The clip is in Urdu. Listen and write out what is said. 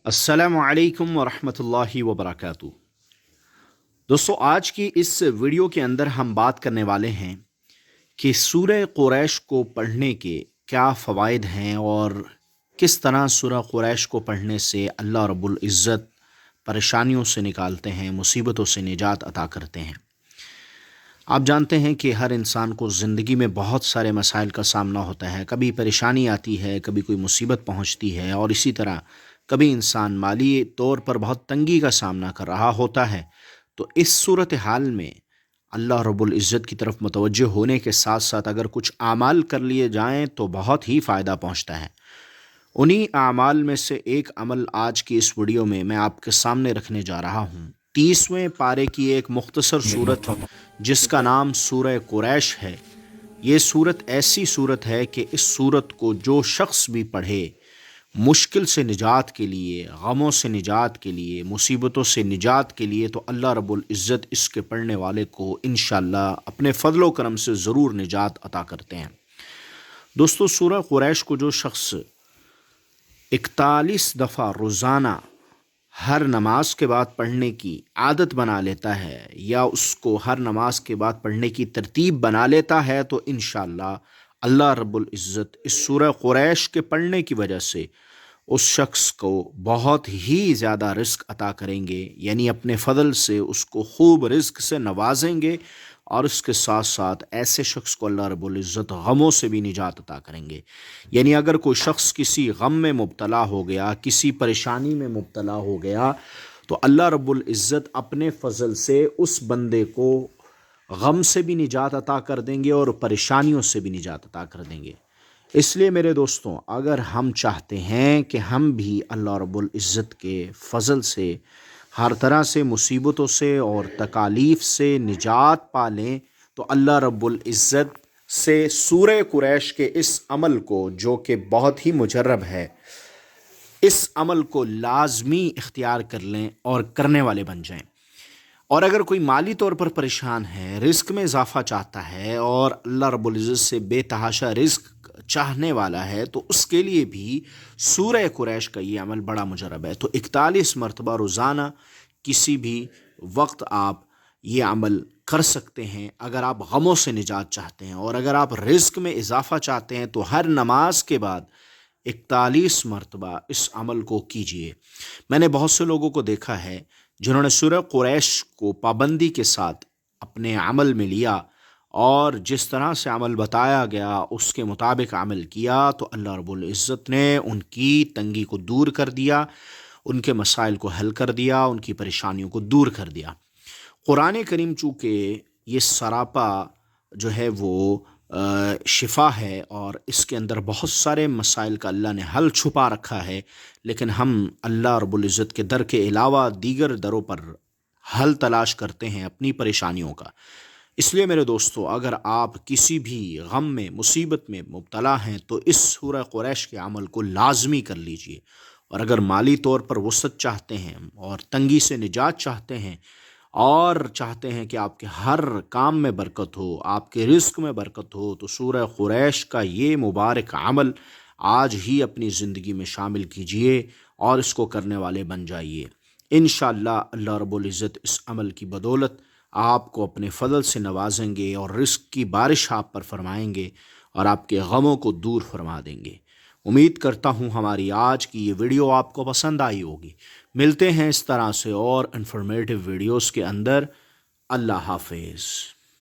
السلام علیکم ورحمۃ اللہ وبرکاتہ۔ دوستو، آج کی اس ویڈیو کے اندر ہم بات کرنے والے ہیں کہ سورہ قریش کو پڑھنے کے کیا فوائد ہیں اور کس طرح سورہ قریش کو پڑھنے سے اللہ رب العزت پریشانیوں سے نکالتے ہیں، مصیبتوں سے نجات عطا کرتے ہیں۔ آپ جانتے ہیں کہ ہر انسان کو زندگی میں بہت سارے مسائل کا سامنا ہوتا ہے، کبھی پریشانی آتی ہے، کبھی کوئی مصیبت پہنچتی ہے، اور اسی طرح کبھی انسان مالی طور پر بہت تنگی کا سامنا کر رہا ہوتا ہے۔ تو اس صورتحال میں اللہ رب العزت کی طرف متوجہ ہونے کے ساتھ ساتھ اگر کچھ اعمال کر لیے جائیں تو بہت ہی فائدہ پہنچتا ہے۔ انہی اعمال میں سے ایک عمل آج کی اس ویڈیو میں آپ کے سامنے رکھنے جا رہا ہوں۔ 30ویں پارے کی ایک مختصر صورت جس کا نام سورہ قریش ہے۔ یہ صورت ایسی صورت ہے کہ اس صورت کو جو شخص بھی پڑھے مشکل سے نجات کے لیے، غموں سے نجات کے لیے، مصیبتوں سے نجات کے لیے، تو اللہ رب العزت اس کے پڑھنے والے کو انشاءاللہ اپنے فضل و کرم سے ضرور نجات عطا کرتے ہیں۔ دوستو، سورہ قریش کو جو شخص 41 دفعہ روزانہ ہر نماز کے بعد پڑھنے کی عادت بنا لیتا ہے، یا اس کو ہر نماز کے بعد پڑھنے کی ترتیب بنا لیتا ہے، تو انشاءاللہ اللہ رب العزت اس سورہ قریش کے پڑھنے کی وجہ سے اس شخص کو بہت ہی زیادہ رزق عطا کریں گے، یعنی اپنے فضل سے اس کو خوب رزق سے نوازیں گے، اور اس کے ساتھ ساتھ ایسے شخص کو اللہ رب العزت غموں سے بھی نجات عطا کریں گے۔ یعنی اگر کوئی شخص کسی غم میں مبتلا ہو گیا، کسی پریشانی میں مبتلا ہو گیا، تو اللہ رب العزت اپنے فضل سے اس بندے کو غم سے بھی نجات عطا کر دیں گے اور پریشانیوں سے بھی نجات عطا کر دیں گے۔ اس لیے میرے دوستوں، اگر ہم چاہتے ہیں کہ ہم بھی اللہ رب العزت کے فضل سے ہر طرح سے مصیبتوں سے اور تکالیف سے نجات پا لیں، تو اللہ رب العزت سے سورہ قریش کے اس عمل کو، جو کہ بہت ہی مجرب ہے، اس عمل کو لازمی اختیار کر لیں اور کرنے والے بن جائیں۔ اور اگر کوئی مالی طور پر پریشان ہے، رزق میں اضافہ چاہتا ہے اور اللہ رب العزت سے بے تحاشا رزق چاہنے والا ہے، تو اس کے لیے بھی سورہ قریش کا یہ عمل بڑا مجرب ہے۔ تو 41 مرتبہ روزانہ کسی بھی وقت آپ یہ عمل کر سکتے ہیں۔ اگر آپ غموں سے نجات چاہتے ہیں اور اگر آپ رزق میں اضافہ چاہتے ہیں، تو ہر نماز کے بعد 41 مرتبہ اس عمل کو کیجئے۔ میں نے بہت سے لوگوں کو دیکھا ہے جنہوں نے سورہ قریش کو پابندی کے ساتھ اپنے عمل میں لیا، اور جس طرح سے عمل بتایا گیا اس کے مطابق عمل کیا، تو اللہ رب العزت نے ان کی تنگی کو دور کر دیا، ان کے مسائل کو حل کر دیا، ان کی پریشانیوں کو دور کر دیا۔ قرآن کریم چونکہ یہ سراپا جو ہے وہ شفا ہے، اور اس کے اندر بہت سارے مسائل کا اللہ نے حل چھپا رکھا ہے، لیکن ہم اللہ رب العزت کے در کے علاوہ دیگر دروں پر حل تلاش کرتے ہیں اپنی پریشانیوں کا۔ اس لیے میرے دوستو، اگر آپ کسی بھی غم میں، مصیبت میں مبتلا ہیں، تو اس سورہ قریش کے عمل کو لازمی کر لیجئے۔ اور اگر مالی طور پر وسعت چاہتے ہیں اور تنگی سے نجات چاہتے ہیں، اور چاہتے ہیں کہ آپ کے ہر کام میں برکت ہو، آپ کے رزق میں برکت ہو، تو سورہ قریش کا یہ مبارک عمل آج ہی اپنی زندگی میں شامل کیجئے اور اس کو کرنے والے بن جائیے۔ انشاءاللہ اللہ رب العزت اس عمل کی بدولت آپ کو اپنے فضل سے نوازیں گے اور رزق کی بارش آپ پر فرمائیں گے اور آپ کے غموں کو دور فرما دیں گے۔ امید کرتا ہوں ہماری آج کی یہ ویڈیو آپ کو پسند آئی ہوگی۔ ملتے ہیں اس طرح سے اور انفارمیٹیو ویڈیوز کے اندر۔ اللہ حافظ۔